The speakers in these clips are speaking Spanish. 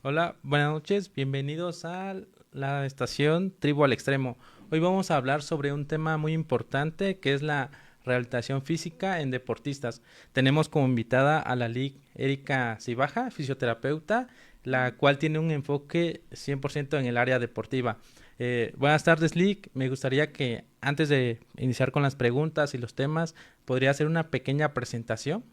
Hola, buenas noches, bienvenidos a la estación Tribu al Extremo. Hoy vamos a hablar sobre un tema muy importante que es la rehabilitación física en deportistas. Tenemos como invitada a la Lic Erika Cibaja, fisioterapeuta, la cual tiene un enfoque 100% en el área deportiva. Buenas tardes, Lic. Me gustaría que antes de iniciar con las preguntas y los temas, podría hacer una pequeña presentación.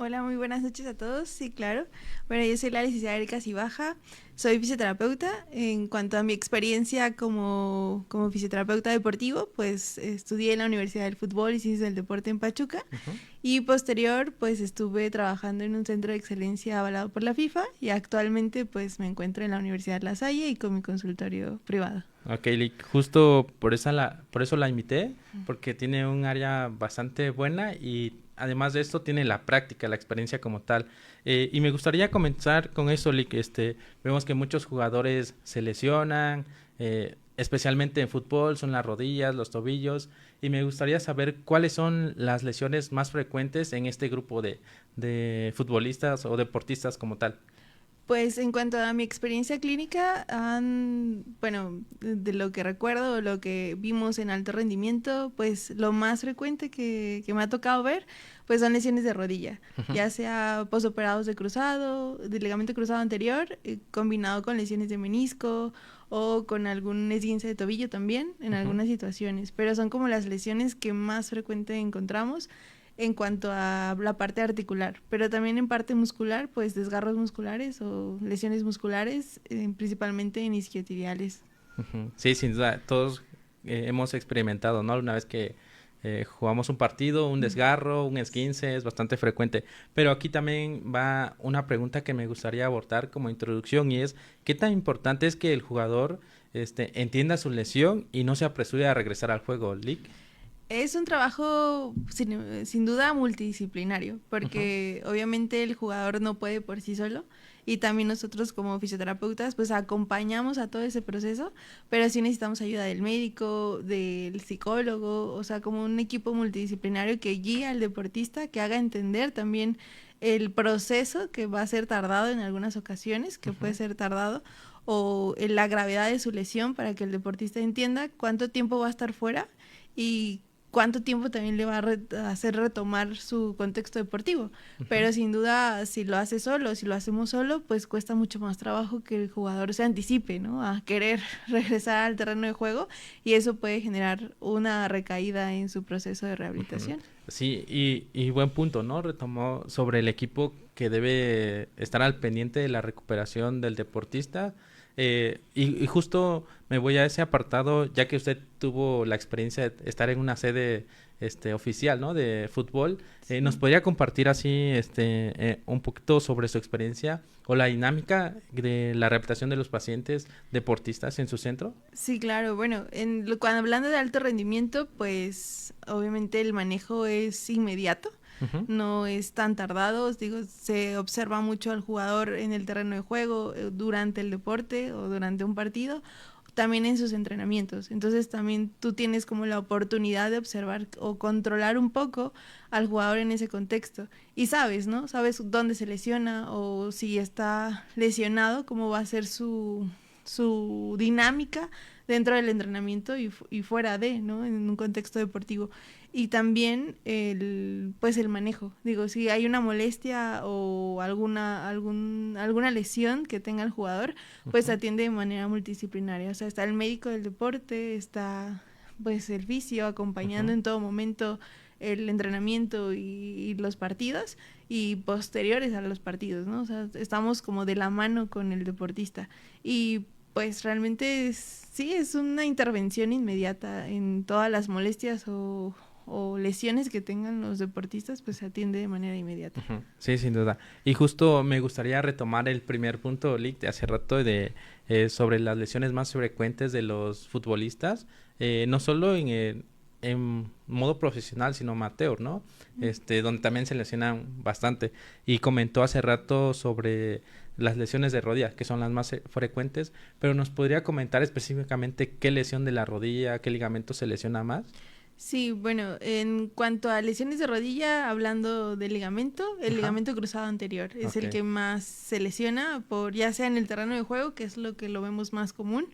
Hola, muy buenas noches a todos. Sí, claro. Bueno, yo soy la licenciada Erika Cibaja, soy fisioterapeuta. En cuanto a mi experiencia como fisioterapeuta deportivo, pues estudié en la Universidad del Fútbol y Ciencias del Deporte en Pachuca Ujú. y posterior pues estuve trabajando en un centro de excelencia avalado por la FIFA y actualmente pues me encuentro en la Universidad La Salle y con mi consultorio privado. Ok, Lick, justo por eso la invité, porque tiene un área bastante buena y además de esto tiene la práctica, la experiencia como tal. Y me gustaría comenzar con eso, Lick. Vemos que muchos jugadores se lesionan, especialmente en fútbol, son las rodillas, los tobillos, y me gustaría saber cuáles son las lesiones más frecuentes en este grupo de futbolistas o deportistas como tal. Pues en cuanto a mi experiencia clínica, bueno, de lo que recuerdo, lo que vimos en alto rendimiento, pues lo más frecuente que me ha tocado ver, pues son lesiones de rodilla, Ujú. ya sea posoperados de cruzado, de ligamento cruzado anterior, combinado con lesiones de menisco o con algún esguince de tobillo también, en Ujú. algunas situaciones, pero son como las lesiones que más frecuente encontramos en cuanto a la parte articular, pero también en parte muscular, pues desgarros musculares o lesiones musculares, principalmente en isquiotibiales. Ujú. Sí, sin duda, todos hemos experimentado, ¿no? Una vez que jugamos un partido, un desgarro, un esguince, es bastante frecuente. Pero aquí también va una pregunta que me gustaría abordar como introducción y es, ¿qué tan importante es que el jugador entienda su lesión y no se apresure a regresar al juego, Lick? Es un trabajo sin duda multidisciplinario, Ujú. porque obviamente el jugador no puede por sí solo y también nosotros como fisioterapeutas pues acompañamos a todo ese proceso, pero sí necesitamos ayuda del médico, del psicólogo, o sea, como un equipo multidisciplinario que guía al deportista, que haga entender también el proceso que va a ser tardado en algunas ocasiones, que puede Ujú. ser tardado, o la gravedad de su lesión para que el deportista entienda cuánto tiempo va a estar fuera y cuánto tiempo también le va a hacer retomar su contexto deportivo. Ujú. Pero sin duda, si lo hace solo, si lo hacemos solo, pues cuesta mucho más trabajo que el jugador se anticipe, ¿no? A querer regresar al terreno de juego y eso puede generar una recaída en su proceso de Ujú. rehabilitación. Sí, y buen punto, ¿no? Retomó sobre el equipo que debe estar al pendiente de la recuperación del deportista. Y justo me voy a ese apartado, ya que usted tuvo la experiencia de estar en una sede oficial, ¿no? De fútbol. ¿Nos Sí. podría compartir así un poquito sobre su experiencia o la dinámica de la rehabilitación de los pacientes deportistas en su centro? Sí, claro. Bueno, cuando hablando de alto rendimiento, pues obviamente el manejo es inmediato, Ujú. no es tan tardado. Os digo, se observa mucho al jugador en el terreno de juego, durante el deporte o durante un partido, también en sus entrenamientos. Entonces también tú tienes como la oportunidad de observar o controlar un poco al jugador en ese contexto. Y sabes, ¿no? Sabes dónde se lesiona o si está lesionado, cómo va a ser su dinámica dentro del entrenamiento y fuera de, ¿no? En un contexto deportivo. Y también pues el manejo. Digo, si hay una molestia o alguna lesión que tenga el jugador, pues se Ujú. atiende de manera multidisciplinaria. O sea, está el médico del deporte, está pues el fisio acompañando Ujú. en todo momento el entrenamiento y los partidos y posteriores a los partidos, ¿no? O sea, estamos como de la mano con el deportista y pues realmente sí, es una intervención inmediata en todas las molestias o lesiones que tengan los deportistas, pues se atiende de manera inmediata. Ujú. Sí, sin duda. Y justo me gustaría retomar el primer punto, Lick, de hace rato sobre las lesiones más frecuentes de los futbolistas, no solo en modo profesional, sino amateur, ¿no? Donde también se lesionan bastante. Y comentó hace rato sobre las lesiones de rodilla, que son las más frecuentes, pero nos podría comentar específicamente qué lesión de la rodilla, qué ligamento se lesiona más. Sí, bueno, en cuanto a lesiones de rodilla, hablando del ligamento, el Ajá, ligamento cruzado anterior es ok. el que más se lesiona por ya sea en el terreno de juego, que es lo que lo vemos más común,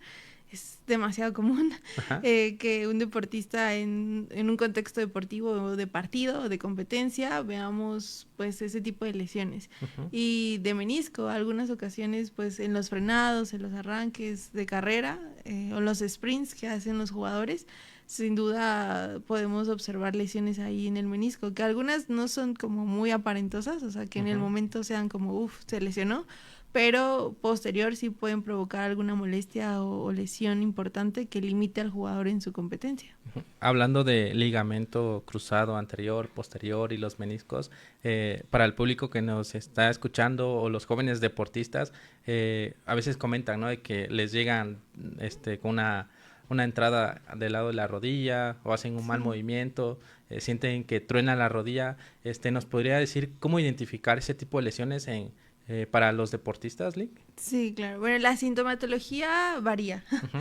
es demasiado común Ajá, que un deportista en un contexto deportivo o de partido o de competencia veamos pues ese tipo de lesiones. ujú, Y de menisco, algunas ocasiones pues en los frenados, en los arranques de carrera o los sprints que hacen los jugadores, sin duda podemos observar lesiones ahí en el menisco, que algunas no son como muy aparentosas, o sea, que en el ujú. momento sean como, uff, se lesionó, pero posterior sí pueden provocar alguna molestia o lesión importante que limite al jugador en su competencia. Hablando de ligamento cruzado anterior, posterior y los meniscos, para el público que nos está escuchando o los jóvenes deportistas, a veces comentan, ¿no? De que les llegan con una entrada del lado de la rodilla o hacen un mal Sí. movimiento, sienten que truena la rodilla. ¿Nos podría decir cómo identificar ese tipo de lesiones para los deportistas, Lick? Sí, claro. Bueno, la sintomatología varía. Ujú,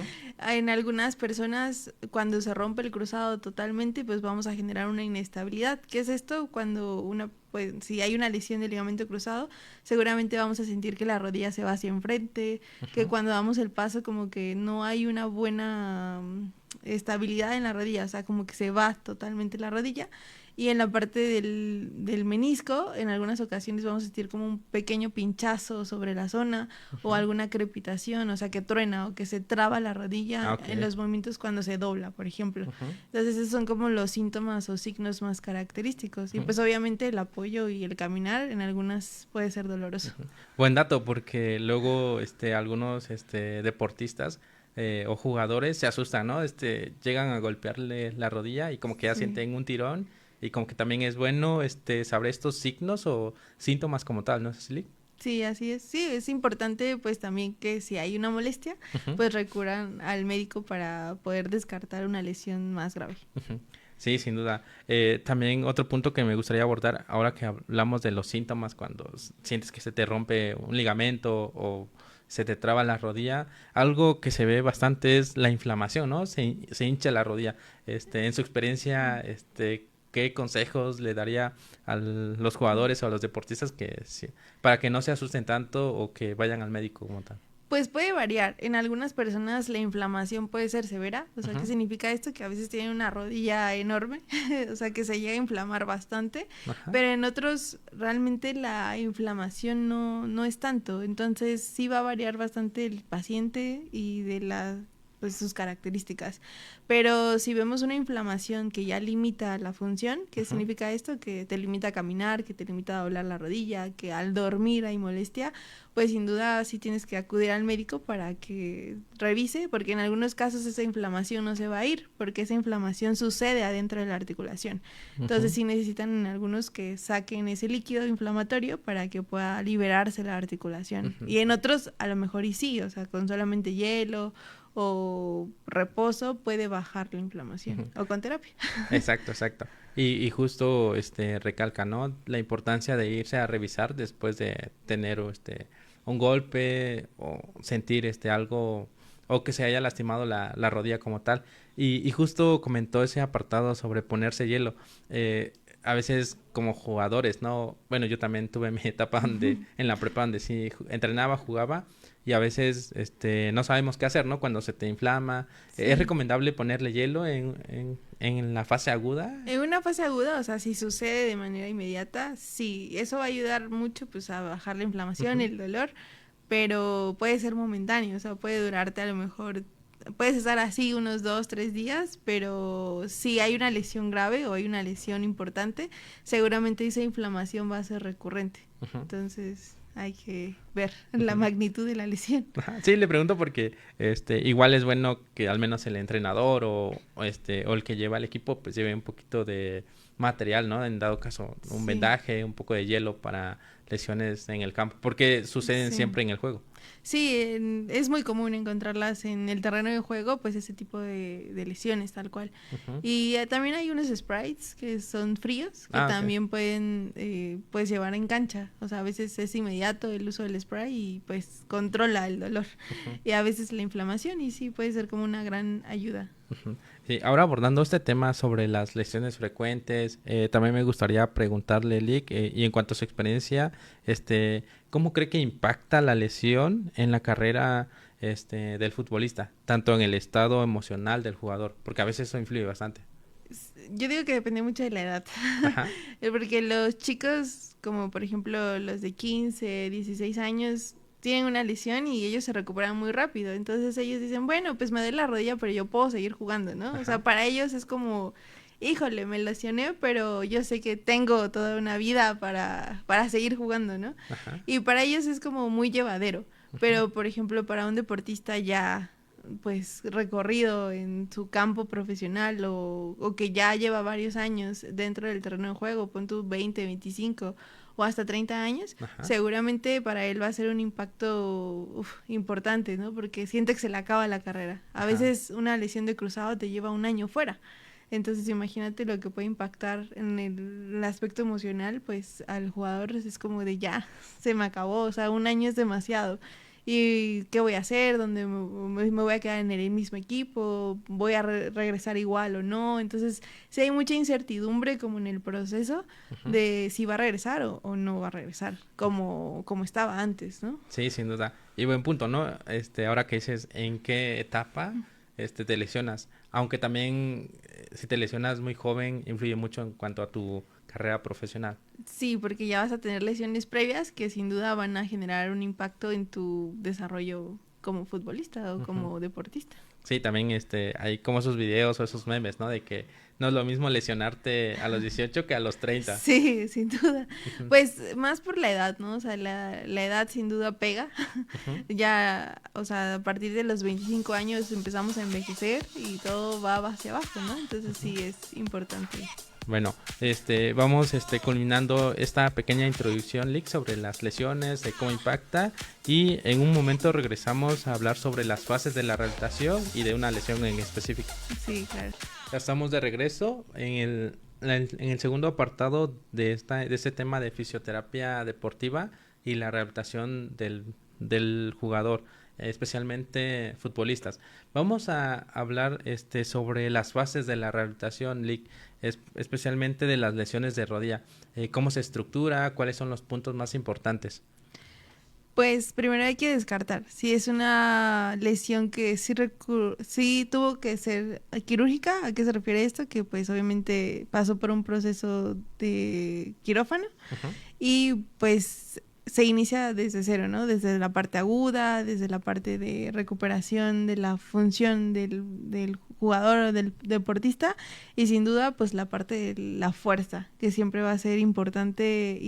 En algunas personas, cuando se rompe el cruzado totalmente, pues vamos a generar una inestabilidad. ¿Qué es esto? Cuando pues, si hay una lesión del ligamento cruzado, seguramente vamos a sentir que la rodilla se va hacia enfrente, que ujú, cuando damos el paso como que no hay una buena estabilidad en la rodilla, o sea, como que se va totalmente la rodilla. Y en la parte del menisco, en algunas ocasiones vamos a sentir como un pequeño pinchazo sobre la zona o ujú. alguna crepitación, o sea, que truena o que se traba la Ah, rodilla ok. en los movimientos cuando se dobla, por ejemplo. Ujú, Entonces, esos son como los síntomas o signos más característicos. Y ujú. pues obviamente el apoyo y el caminar en algunas puede ser doloroso. Ujú. Buen dato, porque luego algunos deportistas o jugadores se asustan, ¿no? Llegan a golpearle la rodilla y como que ya Sí. sienten un tirón y como que también es bueno saber estos signos o síntomas como tal, ¿no, Cecily? Sí, así es. Sí, es importante pues también que si hay una molestia, Ujú, pues recurran al médico para poder descartar una lesión más grave. ujú. Sí, sin duda. También otro punto que me gustaría abordar ahora que hablamos de los síntomas cuando sientes que se te rompe un ligamento o se te traba la rodilla, algo que se ve bastante es la inflamación, ¿no? Se hincha la rodilla. En su experiencia, ¿qué consejos le daría a los jugadores o a los deportistas para que no se asusten tanto o que vayan al médico como tal? Pues puede variar. En algunas personas la inflamación puede ser severa. O sea, ¿qué Ujú, significa esto? Que a veces tienen una rodilla enorme, o sea, que se llega a inflamar bastante, ajá, pero en otros realmente la inflamación no es tanto. Entonces sí va a variar bastante el paciente y de pues sus características. Pero si vemos una inflamación que ya limita la función, ¿qué ujú, significa esto? Que te limita a caminar, que te limita a doblar la rodilla, que al dormir hay molestia, pues sin duda sí tienes que acudir al médico para que revise, porque en algunos casos esa inflamación no se va a ir, porque esa inflamación sucede adentro de la articulación. Entonces ujú, sí necesitan en algunos que saquen ese líquido inflamatorio para que pueda liberarse la articulación. ujú. Y en otros a lo mejor y sí, o sea, con solamente hielo o reposo puede bajar la inflamación, Ujú. o con terapia. Exacto, exacto. Y justo recalca, ¿no? La importancia de irse a revisar después de tener un golpe o sentir algo o que se haya lastimado la rodilla como tal. Y justo comentó ese apartado sobre ponerse hielo. A veces como jugadores, ¿no? Bueno, yo también tuve mi etapa en la prepa donde sí entrenaba, jugaba y a veces no sabemos qué hacer, ¿no? Cuando se te inflama. ¿Es Sí. recomendable ponerle hielo en la fase aguda? En una fase aguda, o sea, si sucede de manera inmediata, sí, eso va a ayudar mucho pues a bajar la inflamación, Ujú, el dolor, pero puede ser momentáneo, o sea, puede durarte a lo mejor, puedes estar así unos 2, 3 días, pero si hay una lesión grave o hay una lesión importante, seguramente esa inflamación va a ser recurrente. ujú, Entonces hay que ver la ujú. magnitud de la lesión. Ajá, sí, le pregunto porque igual es bueno que al menos el entrenador o el que lleva el equipo pues lleve un poquito de material, ¿no? En dado caso, un Sí, vendaje, un poco de hielo para lesiones en el campo, porque suceden sí. siempre en el juego. Sí, es muy común encontrarlas en el terreno de juego, pues ese tipo de lesiones, tal cual. Ujú. Y también hay unos sprites que son fríos, que Ok. también pueden pues llevar en cancha. O sea, a veces es inmediato el uso del spray y pues controla el dolor. Ujú. Y a veces la inflamación y sí puede ser como una gran ayuda. Ujú. Sí, ahora abordando este tema sobre las lesiones frecuentes, también me gustaría preguntarle, Lick, y en cuanto a su experiencia, ¿cómo cree que impacta la lesión en la carrera, del futbolista, tanto en el estado emocional del jugador? Porque a veces eso influye bastante. Yo digo que depende mucho de la edad, Ajá, porque los chicos, como por ejemplo los de 15, 16 años, tienen una lesión y ellos se recuperan muy rápido. Entonces ellos dicen, bueno, pues me duele la rodilla, pero yo puedo seguir jugando, ¿no? O sea, ajá, para ellos es como, híjole, me lesioné, pero yo sé que tengo toda una vida para seguir jugando, ¿no? ajá, Y para ellos es como muy llevadero. ujú, Pero, por ejemplo, para un deportista ya pues recorrido en su campo profesional o que ya lleva varios años dentro del terreno de juego, pon tú 20, 25 o hasta 30 años, ajá, seguramente para él va a ser un impacto importante, ¿no? Porque siente que se le acaba la carrera. A ajá. veces una lesión de cruzado te lleva un año fuera. Entonces imagínate lo que puede impactar en el aspecto emocional, pues al jugador es como de ya, se me acabó, o sea, un año es demasiado. ¿Y qué voy a hacer? ¿Dónde me voy a quedar en el mismo equipo? ¿Voy a regresar igual o no? Entonces, sí hay mucha incertidumbre como en el proceso Ujú. de si va a regresar o no va a regresar, como estaba antes, ¿no? Sí, sin duda. Y buen punto, ¿no? Ahora que dices en qué etapa, te lesionas, aunque también si te lesionas muy joven influye mucho en cuanto a tu carrera profesional. Sí, porque ya vas a tener lesiones previas que sin duda van a generar un impacto en tu desarrollo como futbolista o Ujú. como deportista. Sí, también hay como esos videos o esos memes, ¿no? De que no es lo mismo lesionarte a los 18 que a los 30. Sí, sin duda. Ujú, Pues más por la edad, ¿no? O sea, la edad sin duda pega. ujú. Ya, o sea, a partir de los 25 años empezamos a envejecer y todo va hacia abajo, ¿no? Entonces sí es importante. Bueno, vamos culminando esta pequeña introducción, Lick, sobre las lesiones, de cómo impacta, y en un momento regresamos a hablar sobre las fases de la rehabilitación y de una lesión en específico. Sí, claro. Ya estamos de regreso en el segundo apartado de este tema de fisioterapia deportiva y la rehabilitación del jugador, especialmente futbolistas. Vamos a hablar sobre las fases de la rehabilitación, Lick, especialmente de las lesiones de rodilla. ¿Cómo se estructura? ¿Cuáles son los puntos más importantes? Pues primero hay que descartar si es una lesión que sí tuvo que ser quirúrgica. ¿A qué se refiere esto? Que pues obviamente pasó por un proceso de quirófano Ujú, y pues se inicia desde cero, ¿no? Desde la parte aguda, desde la parte de recuperación de la función del jugador o del deportista y sin duda pues la parte de la fuerza, que siempre va a ser importante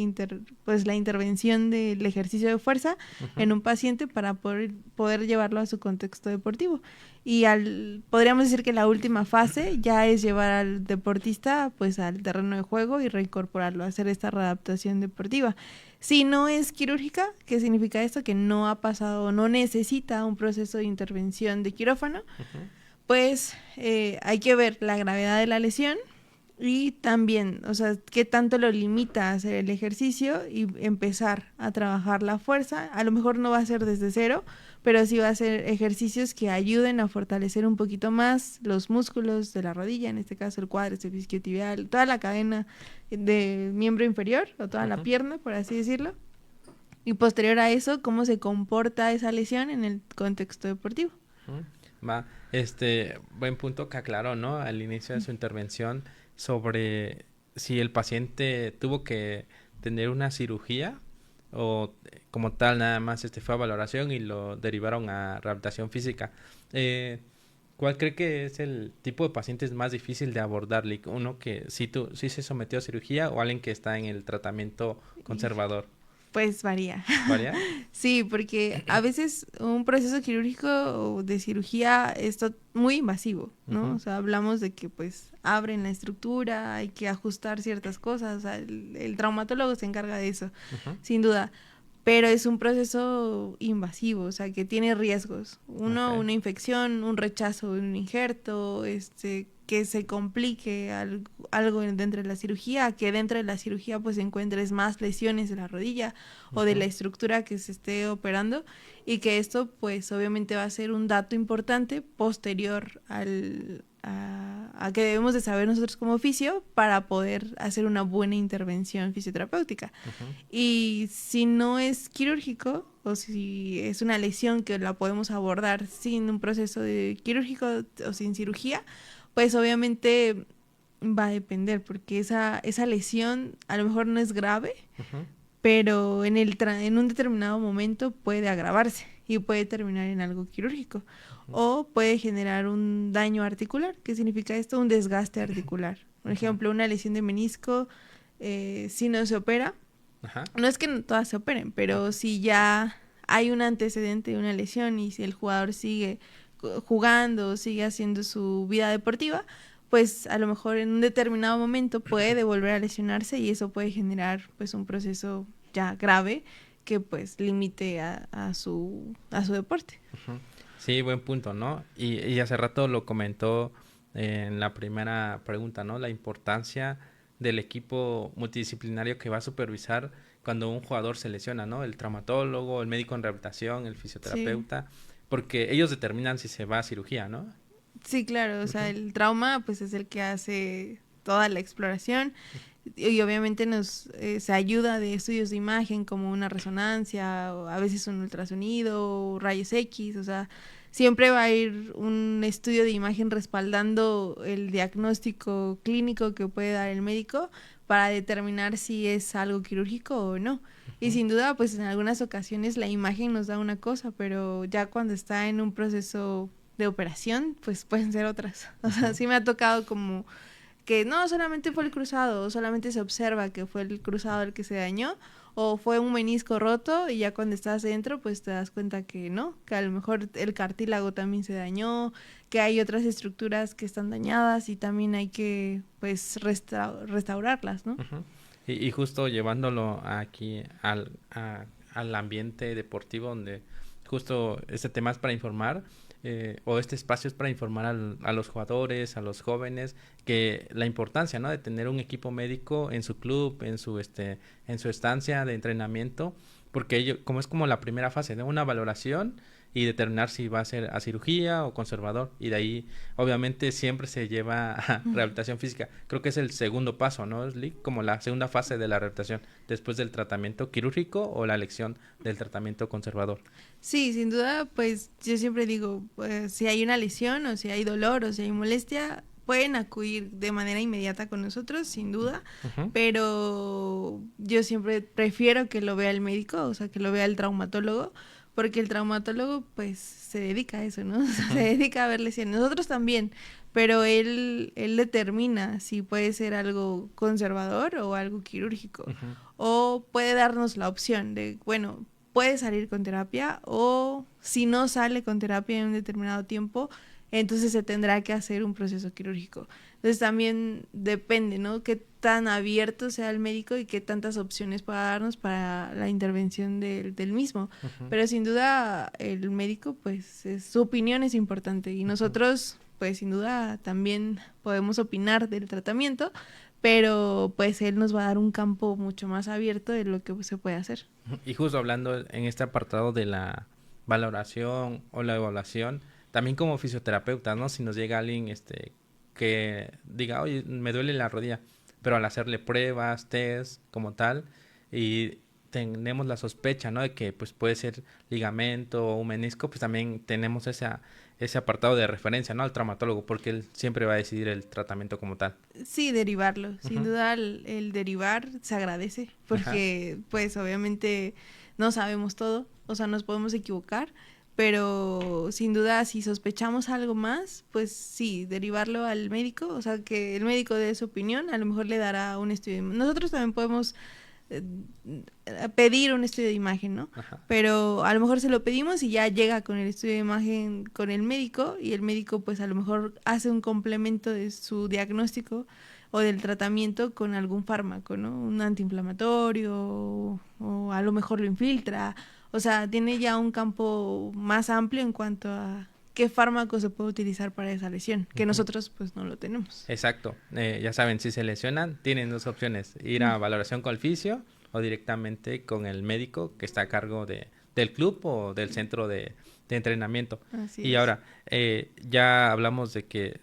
pues la intervención del ejercicio de fuerza ujú. en un paciente para poder llevarlo a su contexto deportivo. Y podríamos decir que la última fase ya es llevar al deportista pues al terreno de juego y reincorporarlo, hacer esta readaptación deportiva. Si no es quirúrgica, ¿qué significa esto? Que no ha pasado, no necesita un proceso de intervención de quirófano, Ujú. pues hay que ver la gravedad de la lesión y también, o sea, qué tanto lo limita a hacer el ejercicio y empezar a trabajar la fuerza. A lo mejor no va a ser desde cero, pero sí va a ser ejercicios que ayuden a fortalecer un poquito más los músculos de la rodilla, en este caso el cuádriceps isquiotibial, toda la cadena del miembro inferior o toda la Ujú. pierna, por así decirlo. Y posterior a eso, cómo se comporta esa lesión en el contexto deportivo. Ujú. Va, buen punto que aclaró, ¿no? Al inicio de su intervención sobre si el paciente tuvo que tener una cirugía o como tal nada más fue a valoración y lo derivaron a rehabilitación física. Eh, ¿Cuál cree que es el tipo de pacientes más difícil de abordar, Lick? ¿Uno que sí se sometió a cirugía o alguien que está en el tratamiento Y conservador? pues varía. ¿Varía? Sí, porque a veces un proceso quirúrgico o de cirugía es muy invasivo, ¿no? O Ujú, sea, hablamos de que pues abren la estructura, hay que ajustar ciertas cosas, o sea, el traumatólogo se encarga de eso, ujú, sin duda. pero es un proceso invasivo, o sea, que tiene riesgos. Uno, Ok. una infección, un rechazo de un injerto, que se complique algo dentro de la cirugía, que dentro de la cirugía pues encuentres más lesiones de la rodilla o de Ujú. la estructura que se esté operando, y que esto pues obviamente va a ser un dato importante posterior a que debemos de saber nosotros como oficio para poder hacer una buena intervención fisioterapéutica. Ujú. Y si no es quirúrgico o si es una lesión que la podemos abordar sin un proceso de quirúrgico o sin cirugía, pues obviamente va a depender, porque esa lesión a lo mejor no es grave, Ujú. pero en un determinado momento puede agravarse y puede terminar en algo quirúrgico. Ujú. O puede generar un daño articular. ¿Qué significa esto? Un desgaste articular. Por Ujú. ejemplo, una lesión de menisco, si no se opera, Ajá. no es que no todas se operen, Ah, pero si ya hay un antecedente de una lesión y si el jugador sigue jugando, sigue haciendo su vida deportiva, pues a lo mejor en un determinado momento puede volver a lesionarse y eso puede generar pues un proceso ya grave que pues limite a su deporte. ujú. Sí, buen punto, ¿no? Y hace rato lo comentó en la primera pregunta, ¿no? La importancia del equipo multidisciplinario que va a supervisar cuando un jugador se lesiona, ¿no? El traumatólogo, el médico en rehabilitación, el Sí. fisioterapeuta, porque ellos determinan si se va a cirugía, ¿no? Sí, claro, o sea, Ujú. el trauma pues es el que hace toda la exploración y obviamente se ayuda de estudios de imagen como una resonancia o a veces un ultrasonido o rayos X, o sea, siempre va a ir un estudio de imagen respaldando el diagnóstico clínico que puede dar el médico para determinar si es algo quirúrgico o no. Y Ujú. sin duda, pues en algunas ocasiones la imagen nos da una cosa, pero ya cuando está en un proceso de operación, pues pueden ser otras. O sea, Ujú. sí me ha tocado como que no solamente fue el cruzado, o solamente se observa que fue el cruzado el que se dañó, o fue un menisco roto y ya cuando estás dentro, pues te das cuenta que no, que a lo mejor el cartílago también se dañó, que hay otras estructuras que están dañadas y también hay que, pues, restaurarlas, ¿no? Ujú. Y justo llevándolo aquí al ambiente deportivo donde justo este tema es para informar, o este espacio es para informar a los jugadores, a los jóvenes, que la importancia, ¿no? De tener un equipo médico en su club, en su estancia de entrenamiento, porque ello, como es como la primera fase, de una valoración y determinar si va a ser a cirugía o conservador, y de ahí obviamente siempre se lleva a rehabilitación física. Creo que es el segundo paso, ¿no, Slick? Como la segunda fase de la rehabilitación, después del tratamiento quirúrgico o la elección del tratamiento conservador. Sí, sin duda, pues yo siempre digo, pues, si hay una lesión o si hay dolor o si hay molestia, pueden acudir de manera inmediata con nosotros, sin duda, Ujú. pero yo siempre prefiero que lo vea el médico, o sea, que lo vea el traumatólogo, porque el traumatólogo pues se dedica a eso, ¿no? O sea, se Ujú. dedica a ver lesiones. Nosotros también, pero él determina si puede ser algo conservador o algo quirúrgico, Ujú. o puede darnos la opción de, bueno, puede salir con terapia o si no sale con terapia en un determinado tiempo, entonces se tendrá que hacer un proceso quirúrgico. Entonces también depende, ¿no? Qué tan abierto sea el médico y qué tantas opciones pueda darnos para la intervención del mismo. Ujú. Pero sin duda el médico, pues su opinión es importante y Ujú. nosotros, pues sin duda también podemos opinar del tratamiento, pero pues él nos va a dar un campo mucho más abierto de lo que se puede hacer. Y justo hablando en este apartado de la valoración o la evaluación, también como fisioterapeuta, ¿no? Si nos llega alguien que diga, oye, me duele la rodilla, pero al hacerle pruebas, test, como tal, y tenemos la sospecha, ¿no? De que pues puede ser ligamento o un menisco, pues también tenemos ese apartado de referencia, ¿no? Al traumatólogo, porque él siempre va a decidir el tratamiento como tal. Sí, derivarlo. Sin Ujú. duda el derivar se agradece Ajá. porque pues obviamente no sabemos todo, o sea, nos podemos equivocar, pero sin duda si sospechamos algo más, pues sí, derivarlo al médico, o sea, que el médico dé su opinión, a lo mejor le dará un estudio. Nosotros también podemos eh, pedir un estudio de imagen, ¿no? Ajá. Pero a lo mejor se lo pedimos y ya llega con el estudio de imagen con el médico y el médico pues a lo mejor hace un complemento de su diagnóstico o del tratamiento con algún fármaco, ¿no? Un antiinflamatorio o a lo mejor lo infiltra. O sea, tiene ya un campo más amplio en cuanto a qué fármaco se puede utilizar para esa lesión, que Ujú. nosotros pues no lo tenemos. Exacto. Ya saben, si se lesionan, tienen dos opciones: ir a valoración con el fisio o directamente con el médico que está a cargo del club o del centro de entrenamiento. Así Y es. ahora, ya hablamos de que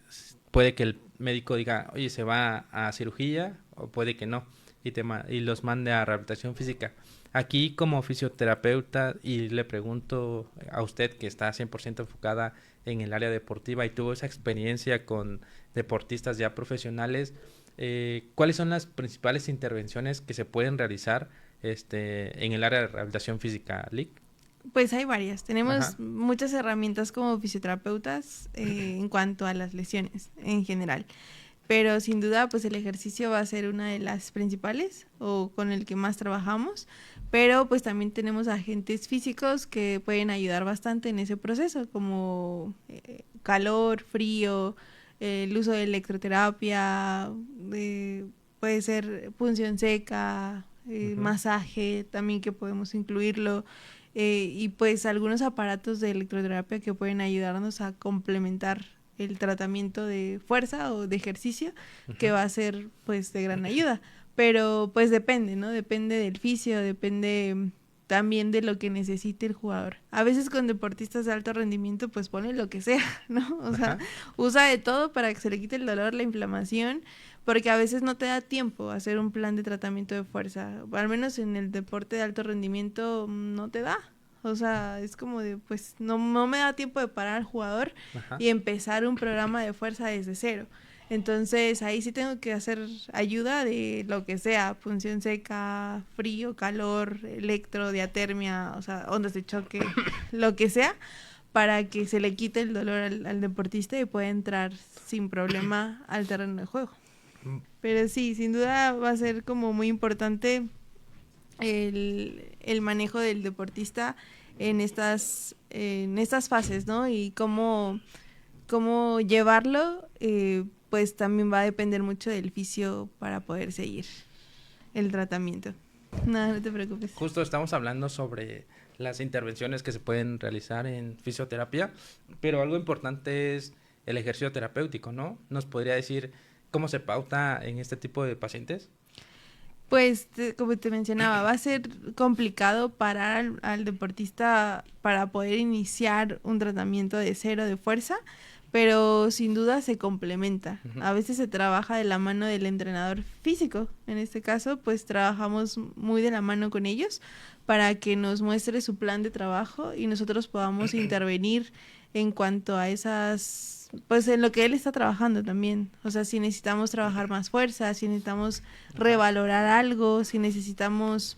puede que el médico diga, oye, se va a cirugía, o puede que no, y los mande a rehabilitación física. Aquí como fisioterapeuta, y le pregunto a usted que está 100% enfocada en el área deportiva y tuvo esa experiencia con deportistas ya profesionales, ¿cuáles son las principales intervenciones que se pueden realizar en el área de rehabilitación física, Lick? Pues hay varias. Ajá. Tenemos muchas herramientas como fisioterapeutas en cuanto a las lesiones en general. Pero sin duda, pues el ejercicio va a ser una de las principales o con el que más trabajamos. Pero pues también tenemos agentes físicos que pueden ayudar bastante en ese proceso, como calor, frío, el uso de electroterapia, puede ser punción seca, Ujú. masaje también que podemos incluirlo, y pues algunos aparatos de electroterapia que pueden ayudarnos a complementar el tratamiento de fuerza o de ejercicio, que Ujú. va a ser pues de gran ayuda. Pero pues depende, ¿no? Depende del fisio, depende también de lo que necesite el jugador. A veces con deportistas de alto rendimiento pues pone lo que sea, ¿no? O sea, Ajá. usa de todo para que se le quite el dolor, la inflamación, porque a veces no te da tiempo hacer un plan de tratamiento de fuerza. Al menos en el deporte de alto rendimiento no te da. O sea, es como de, pues no me da tiempo de parar al jugador Ajá. y empezar un programa de fuerza desde cero. Entonces ahí sí tengo que hacer ayuda de lo que sea, punción seca, frío, calor, electro, diatermia, o sea, ondas de choque, lo que sea, para que se le quite el dolor al deportista y pueda entrar sin problema al terreno de juego. Mm. Pero sí, sin duda va a ser como muy importante el manejo del deportista en estas fases, ¿no? Y cómo llevarlo, pues también va a depender mucho del fisio para poder seguir el tratamiento. No, no te preocupes. Justo estamos hablando sobre las intervenciones que se pueden realizar en fisioterapia, pero algo importante es el ejercicio terapéutico, ¿no? ¿Nos podría decir cómo se pauta en este tipo de pacientes? Pues, como te mencionaba, va a ser complicado parar al deportista para poder iniciar un tratamiento de cero de fuerza, pero sin duda se complementa. Ujú. A veces se trabaja de la mano del entrenador físico. En este caso, pues trabajamos muy de la mano con ellos para que nos muestre su plan de trabajo y nosotros podamos intervenir en cuanto a esas, pues en lo que él está trabajando también. O sea, si necesitamos trabajar más fuerza, si necesitamos Ajá. revalorar algo, si necesitamos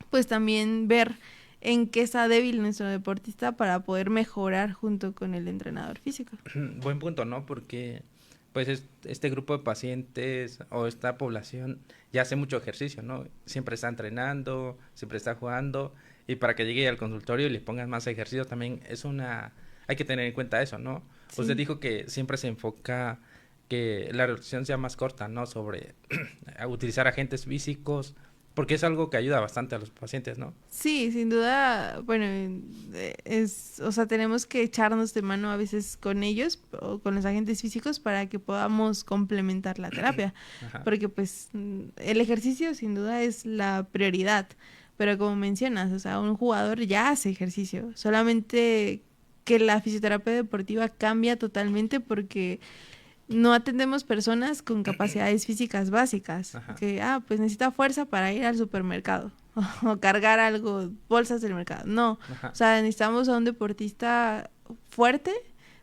pues también ver en qué está débil nuestro deportista para poder mejorar junto con el entrenador físico. Buen punto, ¿no? Porque pues este grupo de pacientes o esta población ya hace mucho ejercicio, ¿no? Siempre está entrenando, siempre está jugando, y para que llegue al consultorio y le pongan más ejercicio también hay que tener en cuenta eso, ¿no? Usted Sí. dijo que siempre se enfoca que la reducción sea más corta, ¿no? Sobre utilizar agentes físicos, porque es algo que ayuda bastante a los pacientes, ¿no? Sí, sin duda, bueno, o sea, tenemos que echarnos de mano a veces con ellos o con los agentes físicos para que podamos complementar la terapia, Ajá. porque pues el ejercicio sin duda es la prioridad, pero como mencionas, o sea, un jugador ya hace ejercicio, solamente que la fisioterapia deportiva cambia totalmente porque no atendemos personas con capacidades físicas básicas, Ajá. que, pues necesita fuerza para ir al supermercado o cargar algo, bolsas del mercado. No, o Ajá. sea, necesitamos a un deportista fuerte,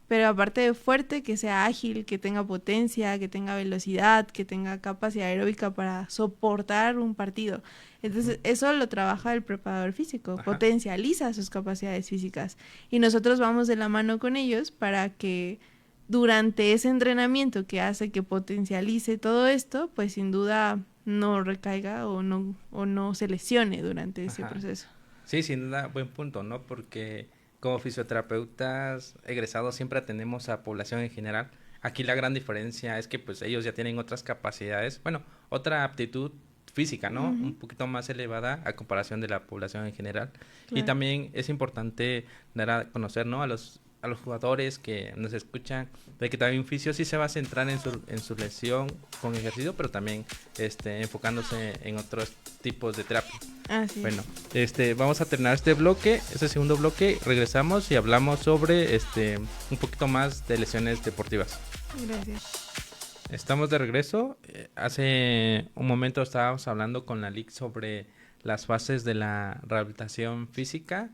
pero aparte de fuerte, que sea ágil, que tenga potencia, que tenga velocidad, que tenga capacidad aeróbica para soportar un partido. Ujú. Entonces, eso lo trabaja el preparador físico, Ajá. potencializa sus capacidades físicas. Y nosotros vamos de la mano con ellos para que durante ese entrenamiento que hace que potencialice todo esto, pues sin duda no recaiga o no se lesione durante ese Ajá. proceso. Sí, sin duda, buen punto, ¿no? Porque como fisioterapeutas egresados siempre atendemos a población en general. Aquí la gran diferencia es que pues ellos ya tienen otras capacidades, bueno, otra aptitud física, ¿no? Un poquito más elevada a comparación de la población en general. Y Claro. también es importante dar a conocer, ¿no? A los jugadores que nos escuchan, de que también Fisio sí se va a centrar en su lesión con ejercicio, pero también enfocándose en otros tipos de terapia. Así Bueno, es. vamos a terminar este bloque, este segundo bloque, regresamos y hablamos sobre un poquito más de lesiones deportivas. Gracias. Estamos de regreso. Hace un momento estábamos hablando con la LIC sobre las fases de la rehabilitación física.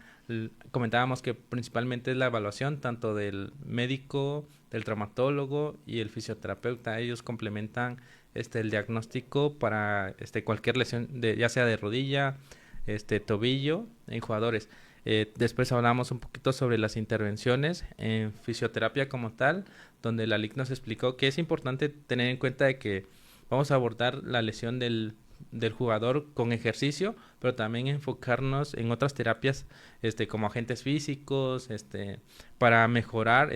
Comentábamos que principalmente es la evaluación tanto del médico, del traumatólogo y el fisioterapeuta. Ellos complementan el diagnóstico para cualquier lesión, ya sea de rodilla, tobillo en jugadores. Después hablamos un poquito sobre las intervenciones en fisioterapia como tal, donde la LIC nos explicó que es importante tener en cuenta de que vamos a abordar la lesión del jugador con ejercicio, pero también enfocarnos en otras terapias como agentes físicos, para mejorar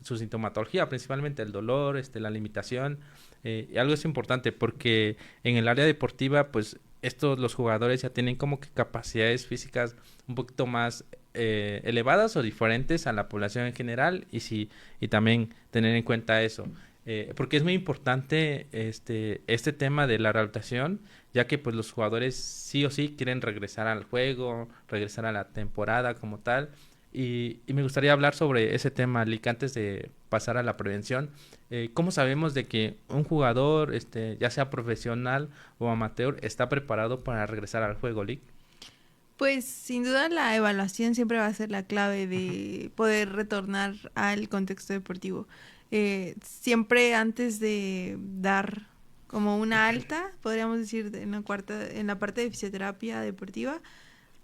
su sintomatología, principalmente el dolor, la limitación. Y algo es importante porque en el área deportiva, pues los jugadores ya tienen como que capacidades físicas un poquito más elevadas o diferentes a la población en general y también tener en cuenta eso. Porque es muy importante este tema de la rehabilitación, ya que pues los jugadores sí o sí quieren regresar al juego, regresar a la temporada como tal. Y me gustaría hablar sobre ese tema, Lick, antes de pasar a la prevención. ¿Cómo sabemos de que un jugador, ya sea profesional o amateur, está preparado para regresar al juego, Lick? Pues sin duda la evaluación siempre va a ser la clave de poder retornar al contexto deportivo. Siempre antes de dar como una alta, podríamos decir en la parte de fisioterapia deportiva,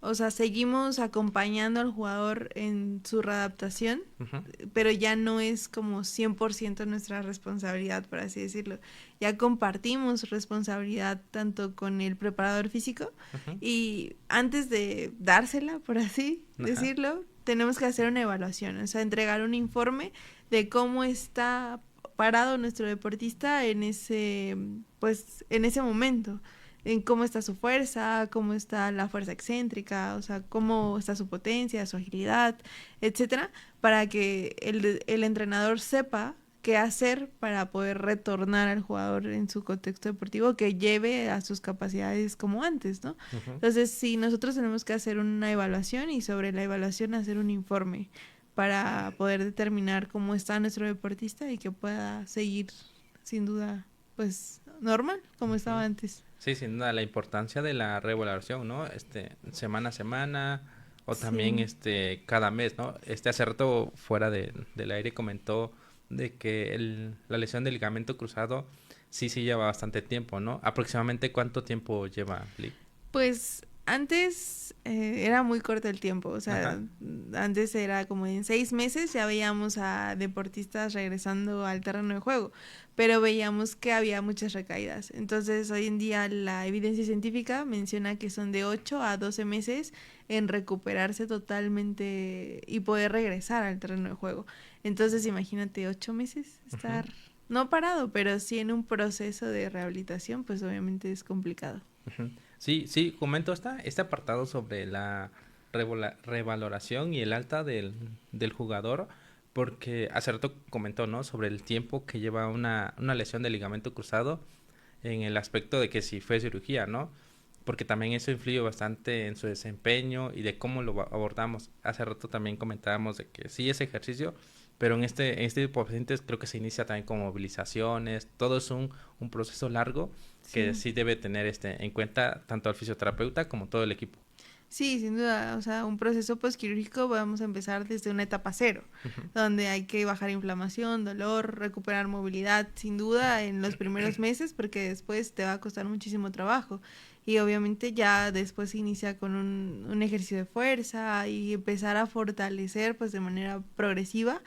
o sea, seguimos acompañando al jugador en su readaptación, Ujú, pero ya no es como 100% nuestra responsabilidad, por así decirlo. Ya compartimos responsabilidad tanto con el preparador físico ujú, y antes de dársela, por así ajá, decirlo, tenemos que hacer una evaluación, o sea, entregar un informe de cómo está parado nuestro deportista en ese, pues, en ese momento, en cómo está su fuerza, cómo está la fuerza excéntrica, o sea, cómo está su potencia, su agilidad, etcétera, para que el entrenador sepa qué hacer para poder retornar al jugador en su contexto deportivo que lleve a sus capacidades como antes, ¿no? ujú. Entonces, sí, nosotros tenemos que hacer una evaluación y sobre la evaluación hacer un informe para poder determinar cómo está nuestro deportista y que pueda seguir sin duda pues normal como estaba Ujú. antes. Sí, sin duda, la importancia de la reevaluación, ¿no? Semana a semana o también Sí. cada mes, ¿no? Hace rato fuera del aire comentó de que la lesión del ligamento cruzado sí lleva bastante tiempo, ¿no? Aproximadamente ¿cuánto tiempo lleva, Lee? Pues antes era muy corto el tiempo, o sea, Ajá. antes era como en 6 meses ya veíamos a deportistas regresando al terreno de juego, pero veíamos que había muchas recaídas. Entonces hoy en día la evidencia científica menciona que son de 8 a 12 meses en recuperarse totalmente y poder regresar al terreno de juego. Entonces imagínate 8 meses Ujú, estar no parado, pero sí en un proceso de rehabilitación, pues obviamente es complicado. ujú. Sí, sí, comento este apartado sobre la revaloración y el alta del jugador, porque hace rato comentó, ¿no? Sobre el tiempo que lleva una lesión de ligamento cruzado en el aspecto de que si fue cirugía, ¿no? Porque también eso influye bastante en su desempeño y de cómo lo abordamos. Hace rato también comentábamos de que sí es ejercicio, pero en este tipo de pacientes creo que se inicia también con movilizaciones, todo es un proceso largo que Sí. sí debe tener en cuenta tanto el fisioterapeuta como todo el equipo. Sí, sin duda, o sea, un proceso postquirúrgico vamos a empezar desde una etapa cero, Ujú, donde hay que bajar inflamación, dolor, recuperar movilidad, sin duda en los primeros meses, porque después te va a costar muchísimo trabajo. Y obviamente ya después se inicia con un ejercicio de fuerza y empezar a fortalecer pues de manera progresiva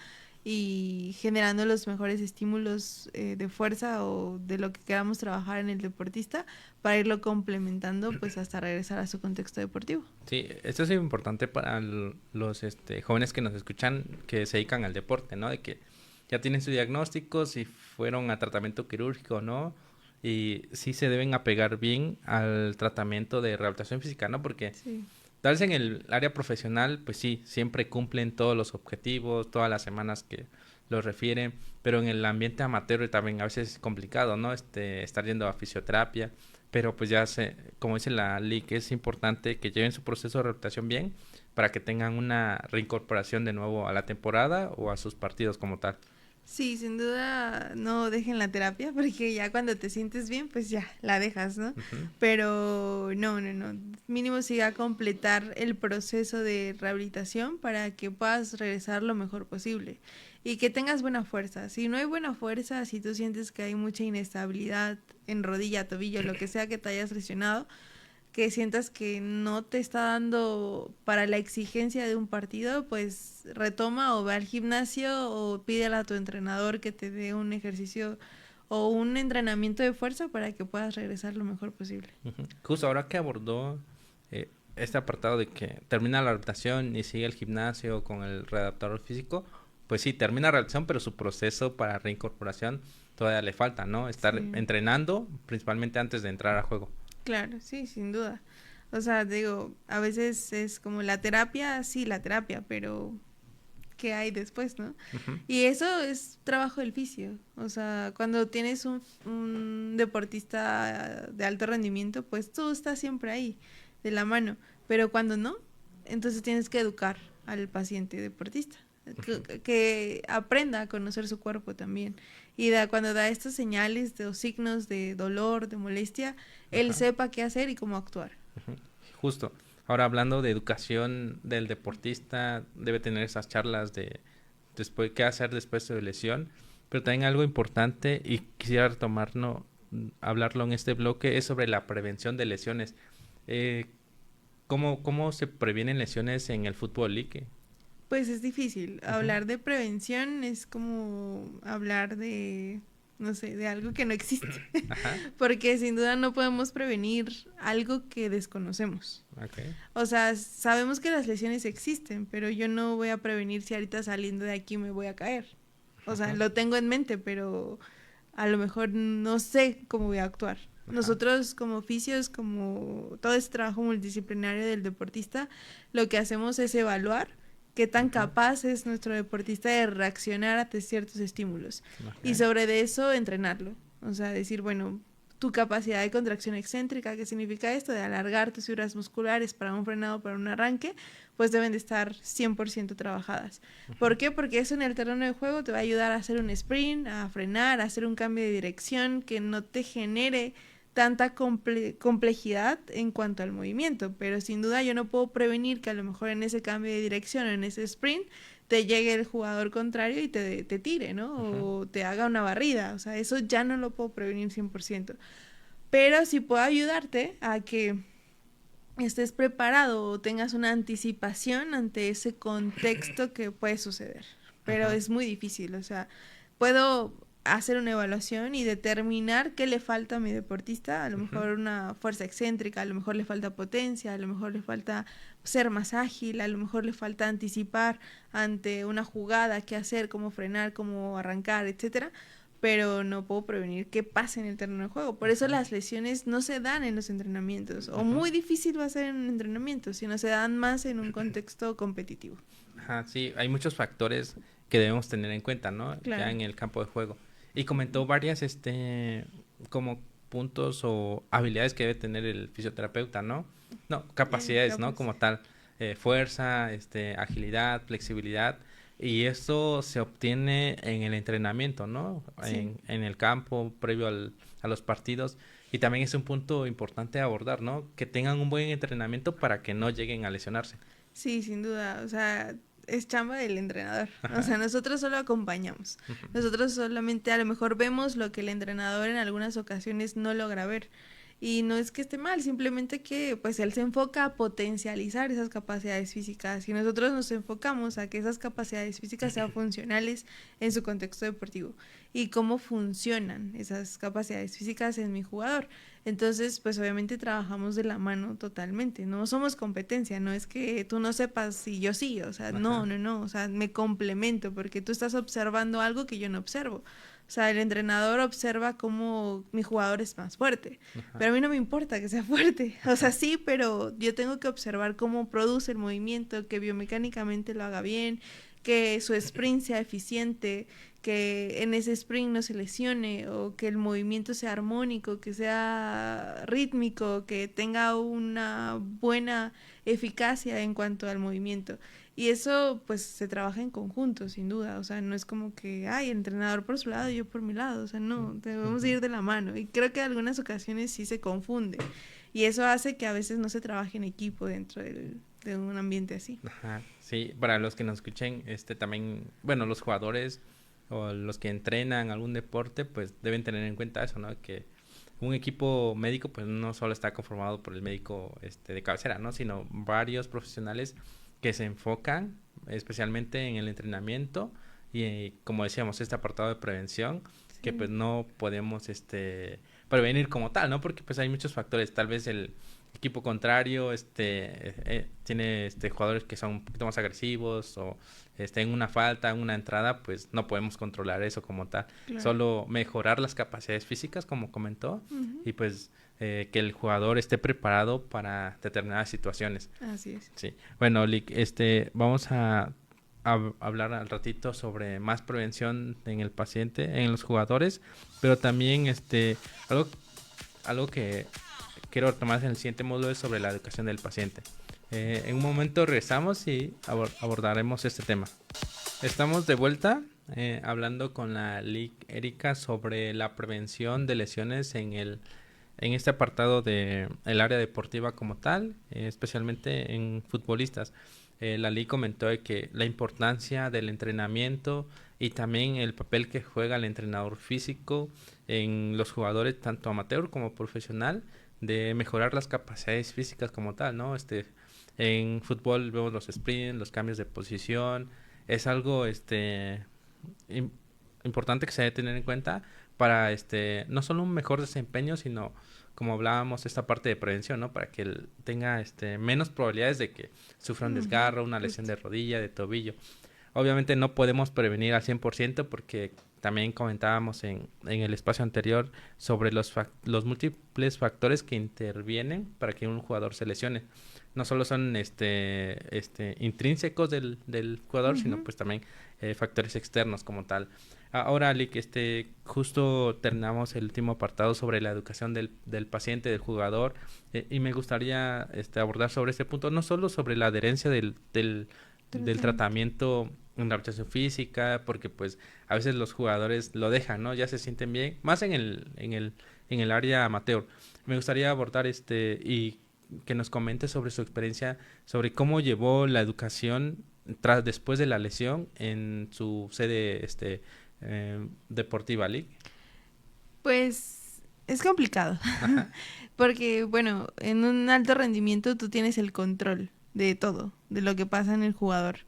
y generando los mejores estímulos de fuerza o de lo que queramos trabajar en el deportista para irlo complementando pues hasta regresar a su contexto deportivo. sí, esto es importante para los jóvenes que nos escuchan que se dedican al deporte, ¿no? De que ya tienen su diagnóstico, si fueron a tratamiento quirúrgico o no, y sí se deben apegar bien al tratamiento de rehabilitación física, ¿no? Porque Sí. tal vez en el área profesional, pues sí, siempre cumplen todos los objetivos, todas las semanas que los refieren, pero en el ambiente amateur también a veces es complicado, ¿no? Estar yendo a fisioterapia, pero pues ya como dice la LIC, es importante que lleven su proceso de rehabilitación bien para que tengan una reincorporación de nuevo a la temporada o a sus partidos como tal. Sí, sin duda no dejen la terapia porque ya cuando te sientes bien, pues ya la dejas, ¿no? Ujú, Pero no. Mínimo siga a completar el proceso de rehabilitación para que puedas regresar lo mejor posible y que tengas buena fuerza. Si no hay buena fuerza, si tú sientes que hay mucha inestabilidad en rodilla, tobillo, lo que sea que te hayas lesionado, que sientas que no te está dando para la exigencia de un partido, pues retoma o ve al gimnasio o pídele a tu entrenador que te dé un ejercicio o un entrenamiento de fuerza para que puedas regresar lo mejor posible. ujú. Justo ahora que abordó este apartado de que termina la rehabilitación y sigue el gimnasio con el readaptador físico, pues sí, termina la rehabilitación, pero su proceso para reincorporación todavía le falta, ¿no? Estar Sí, entrenando principalmente antes de entrar a juego. claro, sí, sin duda. O sea, digo, a veces es como la terapia, sí, la terapia, pero ¿qué hay después, no? Ujú, Y eso es trabajo del fisio. O sea, cuando tienes un deportista de alto rendimiento, pues tú estás siempre ahí, de la mano. Pero cuando no, entonces tienes que educar al paciente deportista. ujú. Que aprenda a conocer su cuerpo también. Y cuando da estos señales o signos de dolor, de molestia, él Ajá, sepa qué hacer y cómo actuar. ujú. Justo. Ahora hablando de educación del deportista, debe tener esas charlas de después qué hacer después de lesión, pero también algo importante y quisiera retomarlo, hablarlo en este bloque es sobre la prevención de lesiones. Eh, ¿Cómo se previenen lesiones en el fútbol league? Pues es difícil. Ujú. Hablar de prevención es como hablar de, no sé, de algo que no existe. Ajá, Porque sin duda no podemos prevenir algo que desconocemos. ok. O sea, sabemos que las lesiones existen, pero yo no voy a prevenir si ahorita saliendo de aquí me voy a caer. O sea, Ujú, lo tengo en mente, pero a lo mejor no sé cómo voy a actuar. ajá, Nosotros como oficios, como todo este trabajo multidisciplinario del deportista, lo que hacemos es evaluar qué tan ujú, capaz es nuestro deportista de reaccionar ante ciertos estímulos y ok, sobre de eso entrenarlo. O sea, decir, bueno, tu capacidad de contracción excéntrica, ¿qué significa esto? De alargar tus fibras musculares para un frenado, para un arranque, pues deben de estar 100% trabajadas. ujú, ¿Por qué? Porque eso en el terreno de juego te va a ayudar a hacer un sprint, a frenar, a hacer un cambio de dirección que no te genere tanta complejidad en cuanto al movimiento, pero sin duda yo no puedo prevenir que a lo mejor en ese cambio de dirección, en ese sprint, te llegue el jugador contrario y te tire, ¿no? ujú, O te haga una barrida, o sea, eso ya no lo puedo prevenir 100%, pero sí puedo ayudarte a que estés preparado o tengas una anticipación ante ese contexto que puede suceder. Pero ujú, es muy difícil, o sea, puedo hacer una evaluación y determinar qué le falta a mi deportista, a lo ujú, mejor una fuerza excéntrica, a lo mejor le falta potencia, a lo mejor le falta ser más ágil, a lo mejor le falta anticipar ante una jugada, qué hacer, cómo frenar, cómo arrancar, etcétera, pero no puedo prevenir que pase en el terreno de juego. Por eso ujú, las lesiones no se dan en los entrenamientos, o ujú. muy difícil va a ser en un entrenamiento, sino se dan más en un contexto competitivo. Ajá, sí, hay muchos factores que debemos tener en cuenta, ¿no? Ya Claro. en el campo de juego. Y comentó varias, como puntos o habilidades que debe tener el fisioterapeuta, ¿no? No, capacidades, ¿no? Capaz. Como tal, fuerza, agilidad, flexibilidad. Y esto se obtiene en el entrenamiento, ¿no? Sí. En el campo, previo a los partidos. Y también es un punto importante a abordar, ¿no? Que tengan un buen entrenamiento para que no lleguen a lesionarse. Sí, sin duda. O sea, es chamba del entrenador. O Ajá. sea, nosotros solo acompañamos. Ujú, Nosotros solamente a lo mejor vemos lo que el entrenador en algunas ocasiones no logra ver. Y no es que esté mal, simplemente que pues él se enfoca a potencializar esas capacidades físicas y nosotros nos enfocamos a que esas capacidades físicas sean funcionales en su contexto deportivo y cómo funcionan esas capacidades físicas en mi jugador. Entonces, pues obviamente trabajamos de la mano totalmente, no somos competencia, no es que tú no sepas y yo sí, o sea, no, o sea, me complemento porque tú estás observando algo que yo no observo. O sea, el entrenador observa cómo mi jugador es más fuerte, pero a mí no me importa que sea fuerte. O sea, sí, pero yo tengo que observar cómo produce el movimiento, que biomecánicamente lo haga bien, que su sprint sea eficiente, que en ese sprint no se lesione o que el movimiento sea armónico, que sea rítmico, que tenga una buena eficacia en cuanto al movimiento. Y eso pues se trabaja en conjunto, sin duda, o sea, no es como que, ay, el entrenador por su lado y yo por mi lado, o sea, no, debemos ir de la mano. Y creo que en algunas ocasiones sí se confunde. Y eso hace que a veces no se trabaje en equipo dentro de un ambiente así. Ajá, sí, para los que nos escuchen, también, bueno, los jugadores o los que entrenan algún deporte, pues deben tener en cuenta eso, ¿no? Que un equipo médico, pues no solo está conformado por el médico de cabecera, ¿no? Sino varios profesionales que se enfocan especialmente en el entrenamiento y como decíamos, este apartado de prevención, que pues no podemos prevenir como tal, ¿no? Porque pues hay muchos factores, tal vez el equipo contrario tiene jugadores que son un poquito más agresivos o en una falta, en una entrada, pues no podemos controlar eso como tal. Claro. Solo mejorar las capacidades físicas, como comentó, y pues que el jugador esté preparado para determinadas situaciones. Así es. Sí. Bueno, Lick, vamos a hablar al ratito sobre más prevención en el paciente, en los jugadores, pero también algo que quiero tomar en el siguiente módulo es sobre la educación del paciente. En un momento regresamos y abordaremos este tema. Estamos de vuelta hablando con la Lick Erika sobre la prevención de lesiones en este apartado de el área deportiva como tal, especialmente en futbolistas. La Lick comentó de que la importancia del entrenamiento y también el papel que juega el entrenador físico en los jugadores, tanto amateur como profesional, de mejorar las capacidades físicas como tal, ¿no? En fútbol vemos los sprints, los cambios de posición, es algo importante que se debe tener en cuenta para no solo un mejor desempeño, sino como hablábamos, esta parte de prevención, ¿no? Para que él tenga menos probabilidades de que sufra un desgarro, una lesión de rodilla, de tobillo. Obviamente no podemos prevenir al 100% porque también comentábamos en el espacio anterior sobre los múltiples factores que intervienen para que un jugador se lesione. No solo son intrínsecos del jugador, sino pues también factores externos como tal. Ahora, Lick, justo terminamos el último apartado sobre la educación del paciente, del jugador, y me gustaría abordar sobre este punto, no solo sobre la adherencia del tratamiento en la rehabilitación física, porque pues a veces los jugadores lo dejan, ¿no? Ya se sienten bien, más en el área amateur. Me gustaría abordar y que nos comente sobre su experiencia, sobre cómo llevó la educación después de la lesión en su sede deportiva, Lick. Pues es complicado, porque bueno, en un alto rendimiento tú tienes el control de todo, de lo que pasa en el jugador.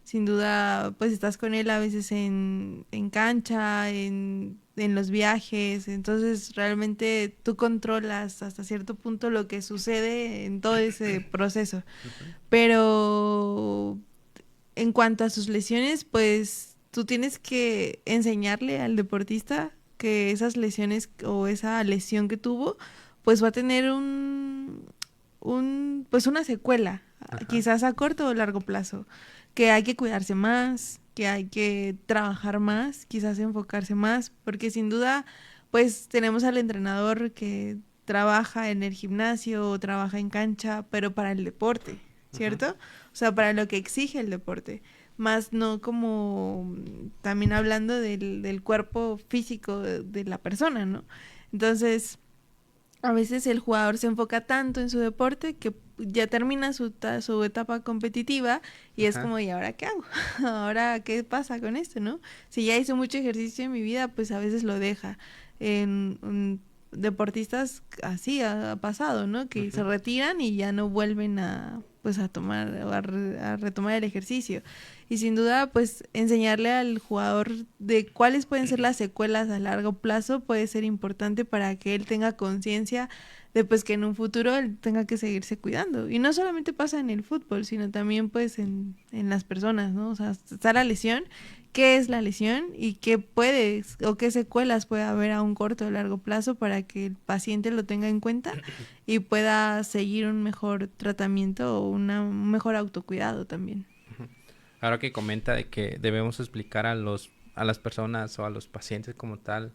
Sin duda, pues estás con él a veces en cancha, en los viajes, entonces realmente tú controlas hasta cierto punto lo que sucede en todo ese proceso. Pero en cuanto a sus lesiones, pues tú tienes que enseñarle al deportista que esas lesiones o esa lesión que tuvo, pues va a tener pues una secuela, quizás a corto o largo plazo, que hay que cuidarse más, que hay que trabajar más, quizás enfocarse más, porque sin duda, pues tenemos al entrenador que trabaja en el gimnasio o trabaja en cancha, pero para el deporte, ¿cierto? O sea, para lo que exige el deporte, más no como también hablando del cuerpo físico de la persona, ¿no? Entonces, a veces el jugador se enfoca tanto en su deporte que ya termina su etapa competitiva y es como, ¿y ahora qué hago? ¿Ahora qué pasa con esto, no? Si ya hizo mucho ejercicio en mi vida, pues a veces lo deja. deportistas así ha pasado, ¿no? Que se retiran y ya no vuelven a pues a tomar o a retomar el ejercicio. Y sin duda, pues enseñarle al jugador de cuáles pueden ser las secuelas a largo plazo puede ser importante para que él tenga conciencia de pues que en un futuro él tenga que seguirse cuidando. Y no solamente pasa en el fútbol, sino también pues en las personas, ¿no? O sea, está la lesión, qué es la lesión y qué puede o qué secuelas puede haber a un corto o largo plazo para que el paciente lo tenga en cuenta y pueda seguir un mejor tratamiento o un mejor autocuidado también. Ahora que comenta de que debemos explicar a las personas o a los pacientes como tal,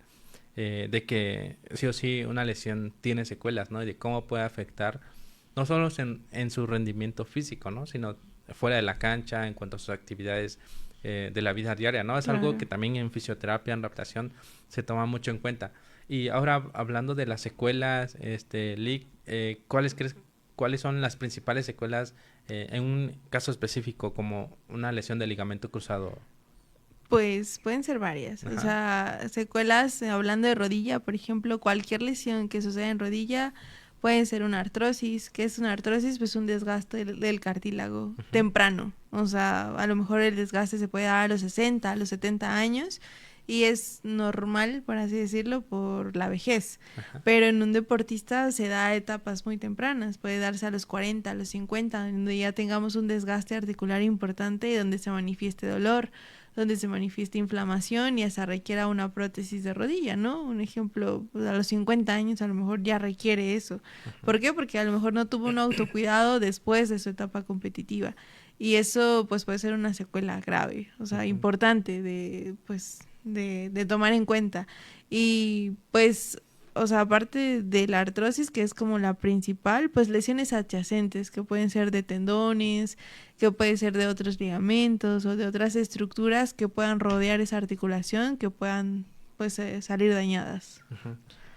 de que sí o sí una lesión tiene secuelas, ¿no? Y de cómo puede afectar no solo en su rendimiento físico, ¿no? Sino fuera de la cancha, en cuanto a sus actividades de la vida diaria, ¿no? Es algo que también en fisioterapia, en rehabilitación, se toma mucho en cuenta. Y ahora, hablando de las secuelas, Lick, cuáles son las principales secuelas en un caso específico, como una lesión de ligamento cruzado? Pues pueden ser varias, o sea, secuelas, hablando de rodilla, por ejemplo, cualquier lesión que suceda en rodilla puede ser una artrosis. ¿Qué es una artrosis? Pues un desgaste del cartílago temprano, o sea, a lo mejor el desgaste se puede dar a los 60, a los 70 años y es normal, por así decirlo, por la vejez, pero en un deportista se da a etapas muy tempranas, puede darse a los 40, a los 50, donde ya tengamos un desgaste articular importante y donde se manifieste dolor, donde se manifieste inflamación y hasta requiera una prótesis de rodilla, ¿no? Un ejemplo, pues a los 50 años a lo mejor ya requiere eso. ¿Por qué? Porque a lo mejor no tuvo un autocuidado después de su etapa competitiva. Y eso pues puede ser una secuela grave, o sea, importante de tomar en cuenta. Y pues, o sea, aparte de la artrosis, que es como la principal, pues lesiones adyacentes, que pueden ser de tendones, que pueden ser de otros ligamentos o de otras estructuras que puedan rodear esa articulación, que puedan pues salir dañadas.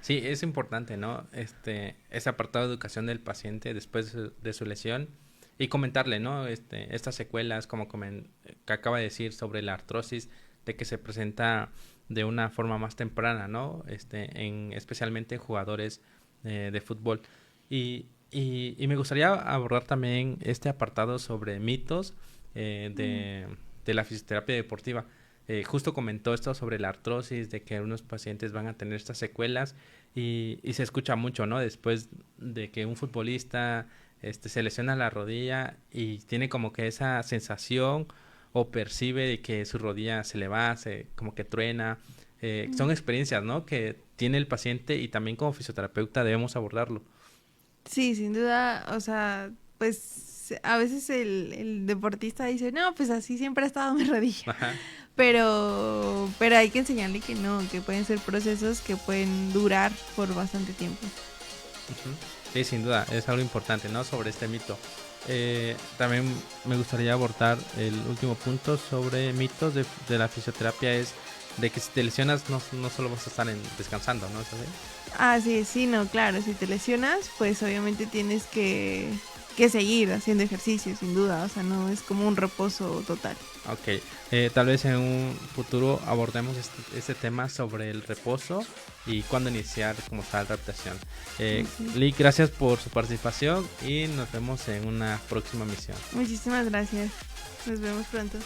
Sí, es importante, ¿no? Ese apartado de educación del paciente después de su lesión y comentarle, ¿no? Estas secuelas, como que acaba de decir sobre la artrosis, de que se presenta de una forma más temprana, ¿no? Especialmente en jugadores de fútbol. Y me gustaría abordar también este apartado sobre mitos de la fisioterapia deportiva. Justo comentó esto sobre la artrosis, de que algunos pacientes van a tener estas secuelas y se escucha mucho, ¿no? Después de que un futbolista se lesiona la rodilla y tiene como que esa sensación o percibe de que su rodilla se le va, como que truena. Son experiencias, ¿no? Que tiene el paciente y también como fisioterapeuta debemos abordarlo. Sí, sin duda, o sea, pues a veces el deportista dice, no, pues así siempre ha estado mi rodilla. Ajá. Pero hay que enseñarle que no, que pueden ser procesos que pueden durar por bastante tiempo. Ujú. Sí, sin duda, es algo importante, ¿no? Sobre este mito. También me gustaría abordar el último punto sobre mitos de la fisioterapia, es de que si te lesionas no solo vas a estar descansando, ¿no? ¿Es así? Ah, sí, sí, no, claro, si te lesionas, pues obviamente tienes que seguir haciendo ejercicio, sin duda, o sea, no es como un reposo total. Ok, tal vez en un futuro abordemos este tema sobre el reposo y cuándo iniciar como tal la adaptación. Lick, gracias por su participación y nos vemos en una próxima misión. Muchísimas gracias, nos vemos pronto.